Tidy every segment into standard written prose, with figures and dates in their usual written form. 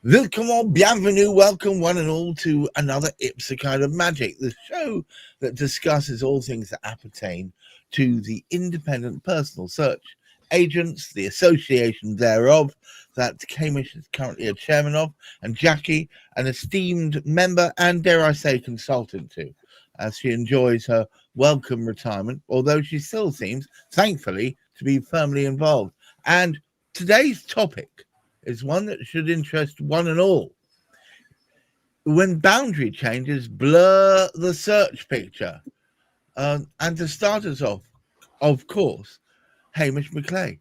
Welcome, bienvenue, welcome one and all to another IPSA Kind of Magic, the show that discusses all things that appertain to the independent personal search agents, the association thereof, that Kamish is currently a chairman of, and Jackie, an esteemed member and, dare I say, consultant to, as she enjoys her welcome retirement, although she still seems, thankfully, to be firmly involved. And today's topic is one that should interest one and all. When boundary changes blur the search picture. And to start us off, of course, Hamish McClay.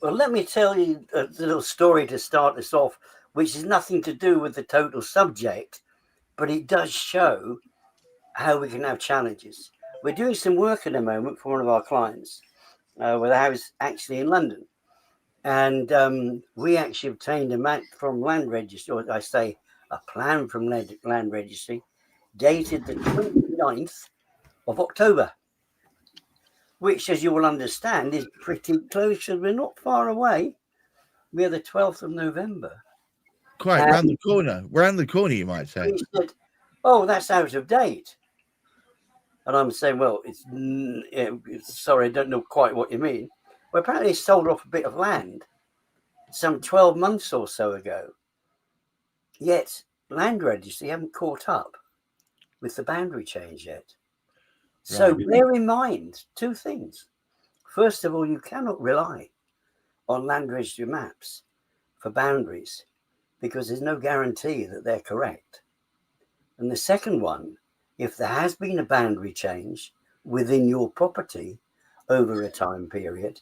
Well, let me tell you a little story to start this off, which has nothing to do with the total subject, but it does show how we can have challenges. We're doing some work at the moment for one of our clients with a house actually in London. And we actually obtained a map from Land Registry, or I say a plan from Land Registry, dated the 29th of October, which, as you will understand, is pretty close. So we're not far away. We're the 12th of November. Quite round the corner. Round the corner, you might say. He said, "Oh, that's out of date." And I'm saying, "Well, sorry, I don't know quite what you mean." Well, apparently, he sold off a bit of land some 12 months or so ago. Yet, Land Registry haven't caught up with the boundary change yet. So bear in mind two things. First of all, you cannot rely on Land Registry maps for boundaries because there's no guarantee that they're correct. And the second one, if there has been a boundary change within your property over a time period,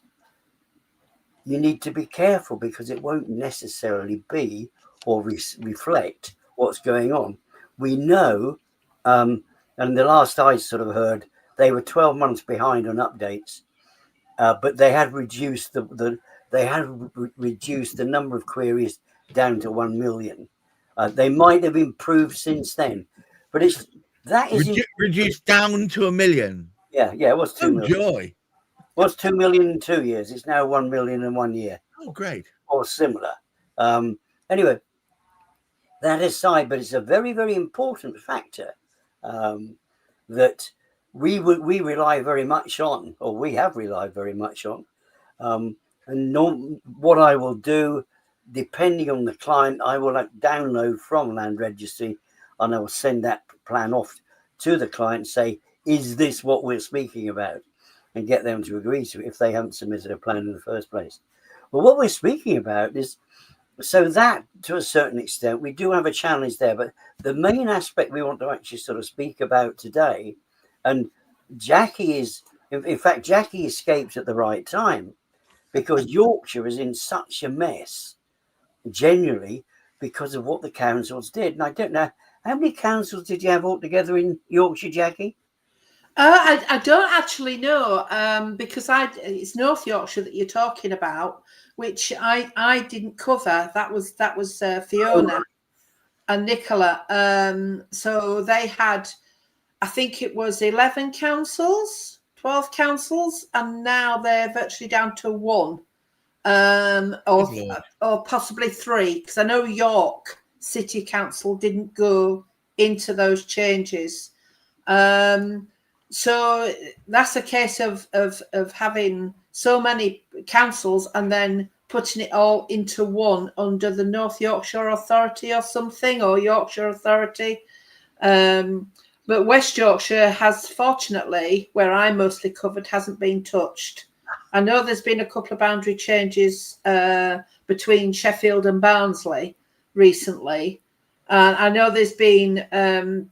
you need to be careful because it won't necessarily be or reflect what's going on. We know, and the last I sort of heard, they were 12 months behind on updates, but they had reduced the number of queries down to 1 million. They might have improved since then, but that is reduced down to 1 million. Yeah, it was 2 million. Joy. It was 2 million in 2 years. It's now 1 million in 1 year. Oh, great. Or similar. Anyway, that aside, but it's a very, very important factor that we rely very much on, or we have relied very much on. What I will do, depending on the client, I will download from Land Registry and I will send that plan off to the client and say, is this what we're speaking about? And get them to agree to it if they haven't submitted a plan in the first place. Well, what we're speaking about is, so that to a certain extent, we do have a challenge there. But the main aspect we want to actually sort of speak about today, and Jackie is, in fact, Jackie escaped at the right time because Yorkshire is in such a mess, genuinely, because of what the councils did. And I don't know, how many councils did you have altogether in Yorkshire, Jackie? I don't actually know because it's North Yorkshire that you're talking about, which I didn't cover. That was Fiona and Nicola. So they had, I think it was 11 councils, 12 councils, and now they're virtually down to one, or possibly three, because I know York City Council didn't go into those changes. So that's a case of having so many councils and then putting it all into one under the North Yorkshire Authority or something, or Yorkshire Authority. But West Yorkshire has, fortunately, where I mostly covered, hasn't been touched. I know there's been a couple of boundary changes between Sheffield and Barnsley recently. I know there's been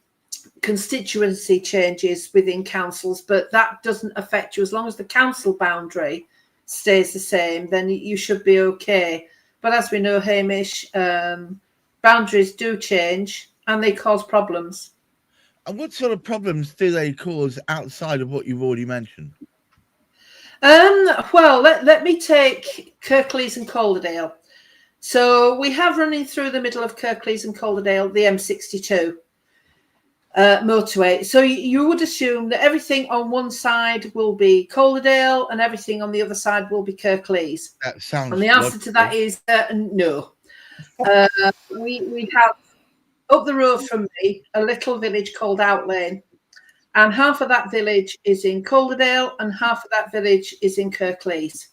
constituency changes within councils, but that doesn't affect you. As long as the council boundary stays the same, then you should be okay. But as we know, Hamish, boundaries do change and they cause problems. And what sort of problems do they cause outside of what you've already mentioned? Well, let me take Kirklees and Calderdale. So we have running through the middle of Kirklees and Calderdale the M62 motorway. So you would assume that everything on one side will be Calderdale and everything on the other side will be Kirklees. That sounds. And the answer to that is no. We have up the road from me a little village called Outlane, and half of that village is in Calderdale and half of that village is in Kirklees.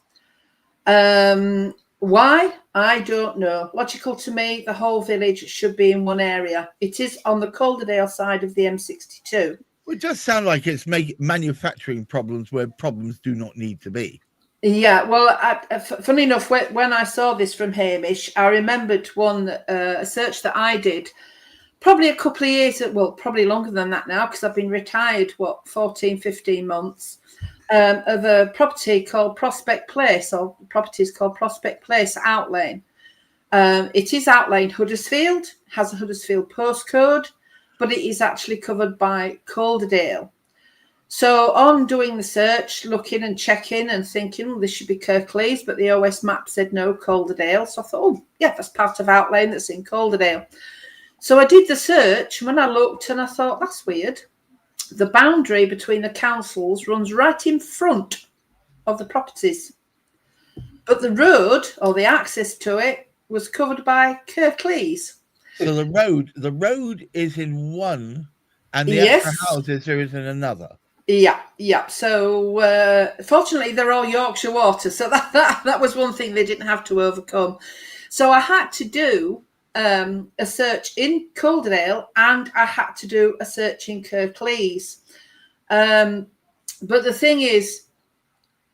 Why? I don't know. Logical to me, the whole village should be in one area. It is on the Calderdale side of the M62. It does sound like it's manufacturing problems where problems do not need to be. Yeah, well, funny enough, when I saw this from Hamish, I remembered a search that I did probably a couple of years, well, probably longer than that now, because I've been retired, 14, 15 months, of a property called Prospect Place, or properties called Prospect Place, Outlane. It is Outlane Huddersfield, has a Huddersfield postcode, but it is actually covered by Calderdale. So on doing the search, looking and checking and thinking, well, this should be Kirklees, but the OS map said no, Calderdale. So I thought, oh, yeah, that's part of Outlane that's in Calderdale. So I did the search, and when I looked and I thought, that's weird. The boundary between the councils runs right in front of the properties. But the road, or the access to it, was covered by Kirklees. So the road is in one, and the extra houses there is in another. Yeah. So fortunately, they're all Yorkshire water, so that was one thing they didn't have to overcome. So I had to do a search in Calderdale, and I had to do a search in Kirklees. But the thing is,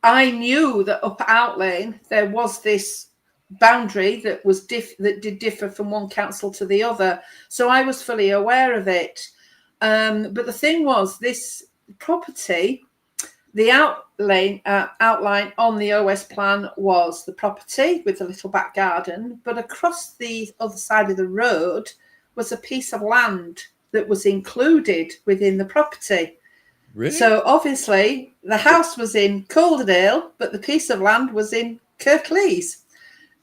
I knew that up at Outlane there was this boundary that was that did differ from one council to the other, so I was fully aware of it. But the thing was, this property, the outline on the OS plan was the property with a little back garden, but across the other side of the road was a piece of land that was included within the property. Really? So obviously the house was in Calderdale, but the piece of land was in Kirklees.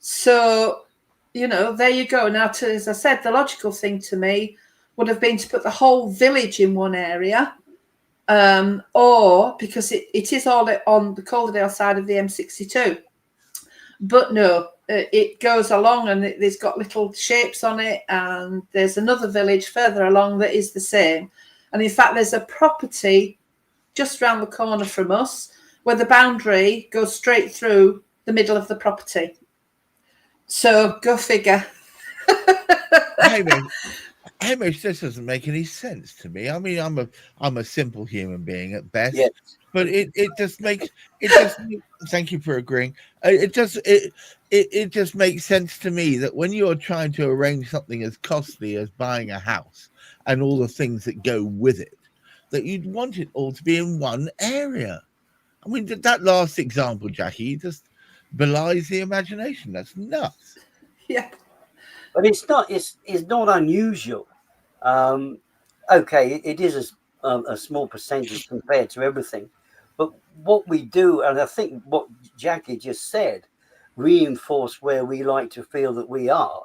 So, there you go. Now, as I said, the logical thing to me would have been to put the whole village in one area, or because it is all on the Calderdale side of the M62. But no, it goes along and it's got little shapes on it, and there's another village further along that is the same. And in fact, there's a property just round the corner from us where the boundary goes straight through the middle of the property. So go figure. Hamish, this doesn't make any sense to me. I mean, I'm a simple human being at best, yes. But it just makes thank you for agreeing. It just makes sense to me that when you're trying to arrange something as costly as buying a house and all the things that go with it, that you'd want it all to be in one area. I mean, that last example, Jackie, just belies the imagination. That's nuts. Yeah, but it's not unusual. Okay, it is a small percentage compared to everything, but what we do, and I think what Jackie just said, reinforce where we like to feel that we are,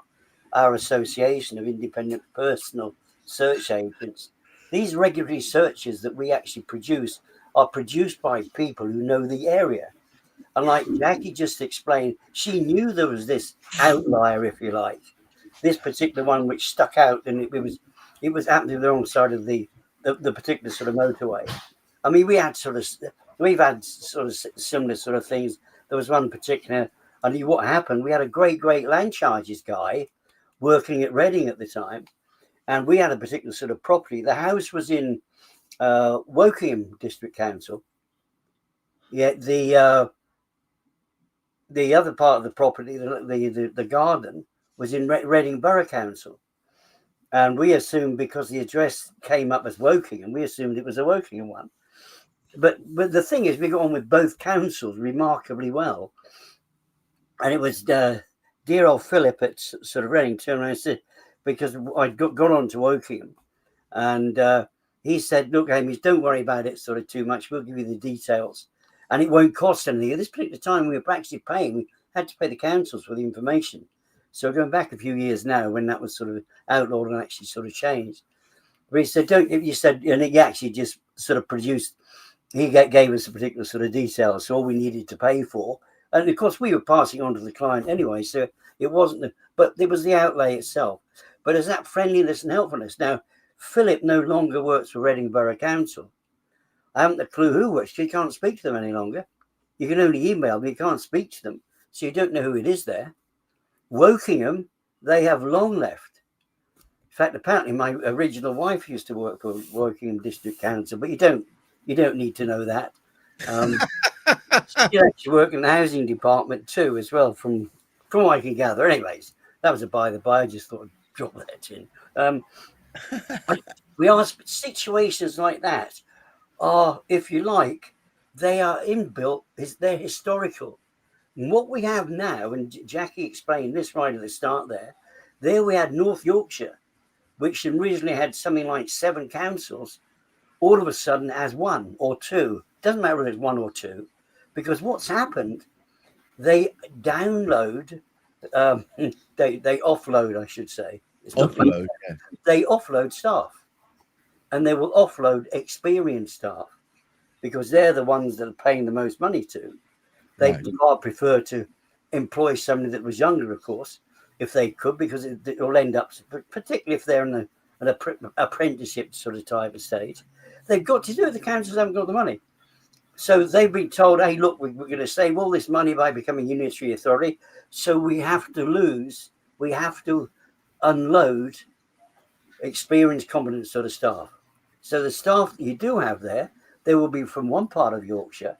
our association of independent personal search agents. These regulatory searches that we actually produce are produced by people who know the area. And like Jackie just explained, she knew there was this outlier, if you like, this particular one which stuck out, and it was happening on the wrong side of the particular sort of motorway. I mean, we've had sort of similar sort of things. There was one particular, and what happened, we had a great land charges guy working at Reading at the time, and we had a particular sort of property. The house was in Wokingham District Council. Yet the other part of the property, the garden, was in Reading Borough Council. And we assumed, because the address came up as Wokingham, we assumed it was a Wokingham one. But the thing is, we got on with both councils remarkably well. And it was dear old Philip at sort of Reading turned around and said, because I'd got on to Wokingham, and he said, look, Hamish, don't worry about it sort of too much. We'll give you the details. And it won't cost anything. At this particular time, we were actually paying. We had to pay the councils for the information. So going back a few years now, when that was sort of outlawed and actually sort of changed. But he said, and he actually just sort of produced, he gave us a particular sort of details, so all we needed to pay for. And of course, we were passing on to the client anyway. So It wasn't, but it was the outlay itself. But as that friendliness and helpfulness. Now, Philip no longer works for Reading Borough Council. I haven't a clue who works. You can't speak to them any longer. You can only email, but you can't speak to them. So you don't know who it is there. Wokingham, they have long left. In fact, apparently my original wife used to work for Wokingham District Council, but you don't need to know that. She actually worked in the housing department too, as well, from what I can gather. Anyways, that was a by the by. I just thought I'd drop that in. We are situations like that are, if you like, they are inbuilt. They're historical. And what we have now, and Jackie explained this right at the start there we had North Yorkshire, which originally had something like 7 councils, all of a sudden has 1 or 2. Doesn't matter if it's 1 or 2, because what's happened, they download, they offload, I should say. Offload, yeah. They offload staff, and they will offload experienced staff because they're the ones that are paying the most money to. They far prefer to employ somebody that was younger, of course, if they could, because it will end up, particularly if they're in an apprenticeship sort of type of stage, they've got to do it. The councils haven't got the money. So they've been told, hey, look, we're going to save all this money by becoming a unitary authority. So we have to unload experienced, competent sort of staff. So the staff that you do have there, they will be from one part of Yorkshire.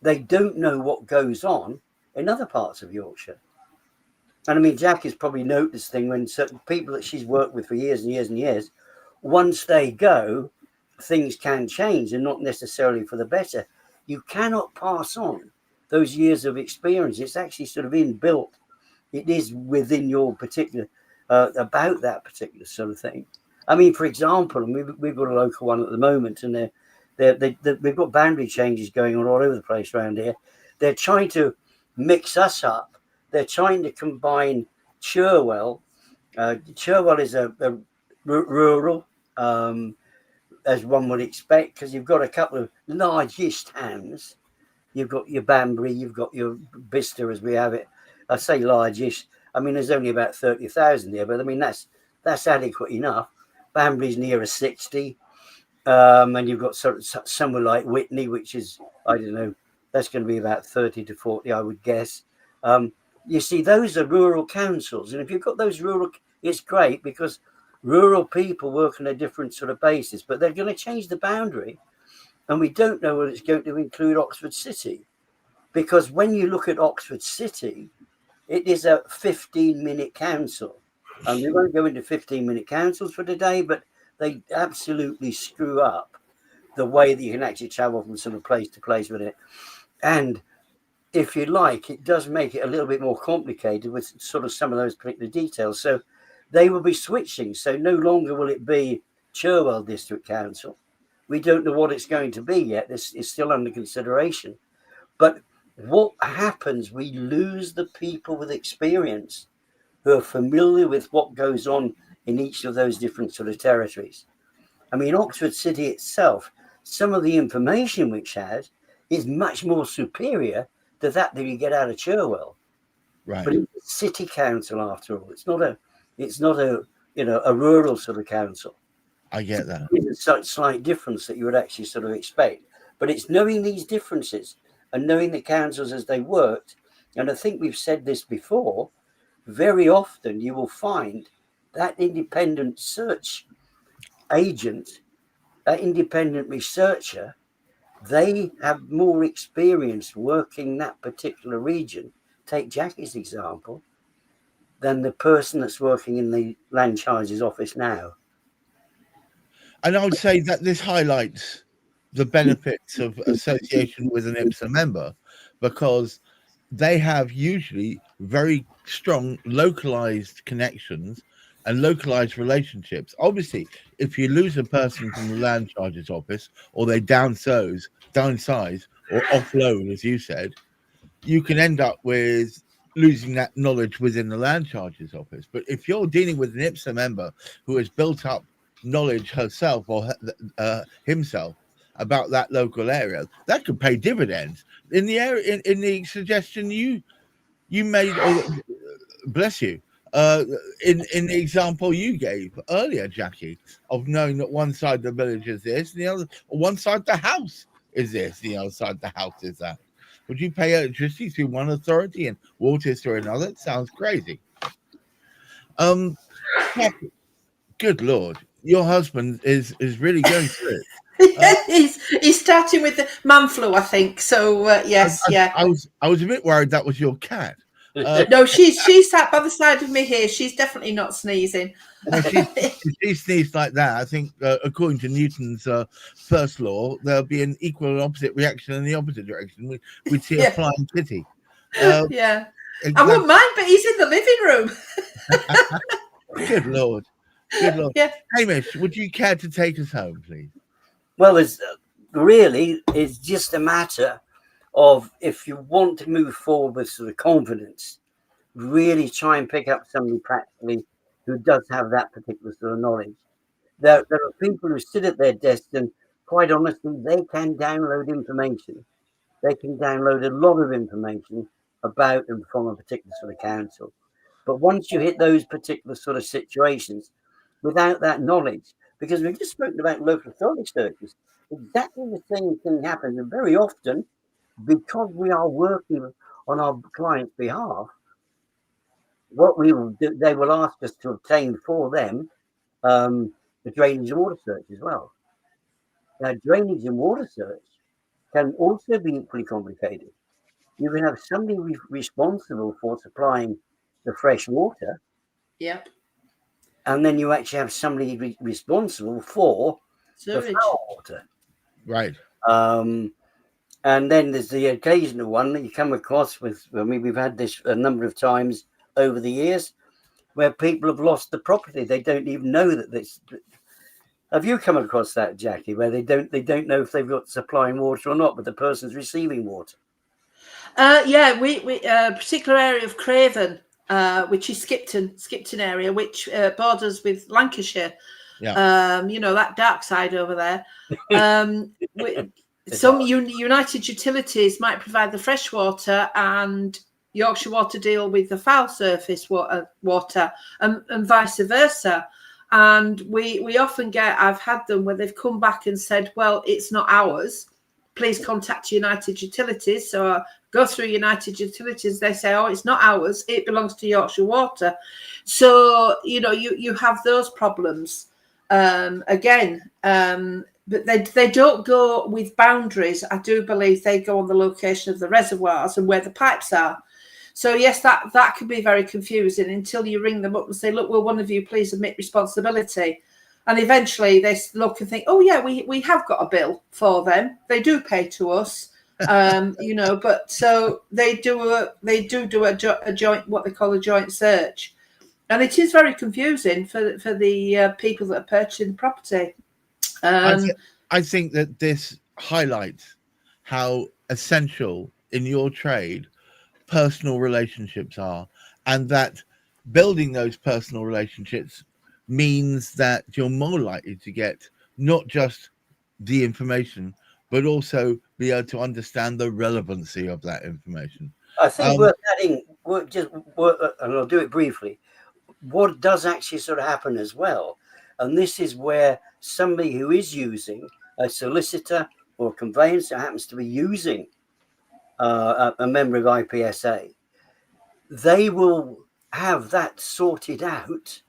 They don't know what goes on in other parts of Yorkshire. And I mean, Jack has probably noticed this thing when certain people that she's worked with for years and years and years, once they go, things can change, and not necessarily for the better. You cannot pass on those years of experience. It's actually sort of inbuilt. It is within your particular, about that particular sort of thing. I mean, for example, and we've got a local one at the moment, and we've got boundary changes going on all over the place around here. They're trying to mix us up. They're trying to combine Cherwell. Cherwell is a rural, as one would expect, because you've got a couple of large-ish towns. You've got your Banbury, you've got your Bicester, as we have it. I say large-ish. I mean, there's only about 30,000 there, but I mean, that's adequate enough. Banbury's near a 60. And you've got somewhere like Whitney, which is, I don't know, that's going to be about 30 to 40, I would guess. You see, those are rural councils. And if you've got those rural, it's great because rural people work on a different sort of basis, but they're going to change the boundary. And we don't know whether it's going to include Oxford City. Because when you look at Oxford City, it is a 15-minute council. And we won't go into 15-minute councils for today, but they absolutely screw up the way that you can actually travel from sort of place to place with it. And if you like, it does make it a little bit more complicated with sort of some of those particular details. So they will be switching. So no longer will it be Cherwell District Council. We don't know what it's going to be yet. This is still under consideration. But what happens, we lose the people with experience who are familiar with what goes on in each of those different sort of territories. I mean, Oxford City itself, some of the information which has is much more superior to that you get out of Cherwell. Right. But it's a city council after all. It's not a a rural sort of council. I get that. It's a slight difference that you would actually sort of expect. But it's knowing these differences and knowing the councils as they worked. And I think we've said this before, very often you will find that independent search agent, that independent researcher, they have more experience working that particular region. Take Jackie's example, than the person that's working in the land charges office now. And I would say that this highlights the benefits of association with an IPSA member, because they have usually very strong localized connections and localized relationships. Obviously, if you lose a person from the land charges office, or they downsize or offload, as you said, you can end up with losing that knowledge within the land charges office. But if you're dealing with an IPSA member who has built up knowledge herself or himself about that local area, that could pay dividends. In the area, in the suggestion you made, or bless you. In the example you gave earlier, Jackie, of knowing that one side of the village is this, and the other, one side of the house is this, the other side of the house is that. Would you pay electricity through one authority and water through another? It sounds crazy. Jackie, good Lord, your husband is really going through it. He's starting with the man flu, I think. So yes, yeah. I was a bit worried that was your cat. No, she's sat by the side of me here. She's definitely not sneezing. If she sneezed like that, I think, according to Newton's first law, there'll be an equal and opposite reaction in the opposite direction. We'd see a flying kitty. Yeah, I wouldn't mind, but he's in the living room. Good Lord. Good Lord. Yeah. Hamish, would you care to take us home, please? Well, it's just a matter of, if you want to move forward with sort of confidence, really try and pick up somebody practically who does have that particular sort of knowledge. There are people who sit at their desk and, quite honestly, they can download information. They can download a lot of information about and from a particular sort of council. But once you hit those particular sort of situations, without that knowledge, because we've just spoken about local authority searches, exactly the same thing happens. And very often, because we are working on our client's behalf, what we will do, they will ask us to obtain for them the drainage and water search as well. Now, drainage and water search can also be equally complicated. You can have somebody responsible for supplying the fresh water. Yep. And then you actually have somebody responsible for the foul water. Right. And then there's the occasional one that you come across with, I mean, we've had this a number of times over the years, where people have lost the property. They don't even know that this. Have you come across that, Jackie, where they don't know if they've got supplying water or not, but the person's receiving water? Yeah, we a particular area of Craven, which is Skipton area, which borders with Lancashire. Yeah. You know, that dark side over there. Some United Utilities might provide the fresh water, and Yorkshire Water deal with the foul surface water, and vice versa. And we often get, I've had them where they've come back and said, well, it's not ours. Please contact United Utilities. So I go through United Utilities. They say, oh, it's not ours. It belongs to Yorkshire Water. So, you know, you have those problems. But they don't go with boundaries. I do believe they go on the location of the reservoirs and where the pipes are. So yes, that can be very confusing until you ring them up and say, look, will one of you please admit responsibility? And eventually they look and think, oh yeah, we have got a bill for them. They do pay to us, you know. But so they do a joint, what they call a joint search, and it is very confusing for the people that are purchasing the property. I think that this highlights how essential in your trade personal relationships are, and that building those personal relationships means that you're more likely to get not just the information, but also be able to understand the relevancy of that information. I think worth adding, and I'll do it briefly, what does actually sort of happen as well, and this is where somebody who is using a solicitor or a conveyancer happens to be using a member of IPSA, they will have that sorted out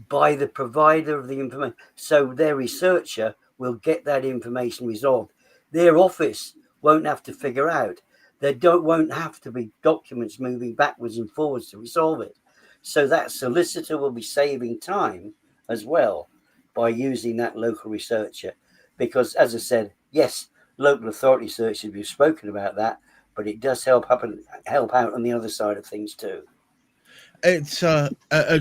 by the provider of the information. So their researcher will get that information resolved. Their office won't have to figure out. There won't have to be documents moving backwards and forwards to resolve it. So that solicitor will be saving time as well by using that local researcher. Because, as I said, yes, local authority searches, we've spoken about that, but it does help out on the other side of things too. It's a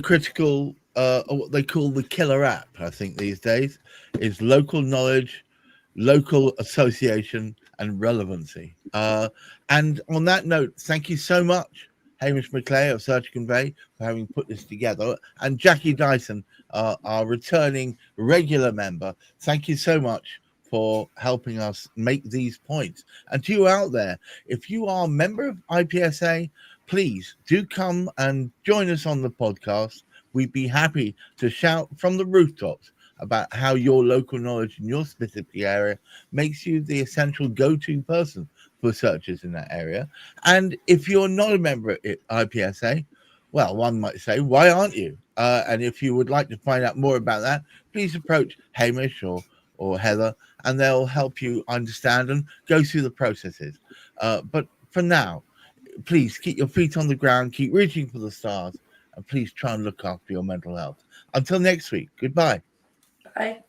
critical, what they call the killer app, I think these days, is local knowledge, local association, and relevancy. And on that note, thank you so much, Hamish McClay of Search Convey, for having put this together, and Jackie Dyson, our returning regular member. Thank you so much for helping us make these points. And to you out there, if you are a member of IPSA, please do come and join us on the podcast. We'd be happy to shout from the rooftops about how your local knowledge in your specific area makes you the essential go-to person for searches in that area. And if you're not a member at IPSA, well, one might say, why aren't you? And if you would like to find out more about that, please approach Hamish or Heather, and they'll help you understand and go through the processes. But for now, please keep your feet on the ground, keep reaching for the stars, and please try and look after your mental health. Until next week, goodbye. Bye.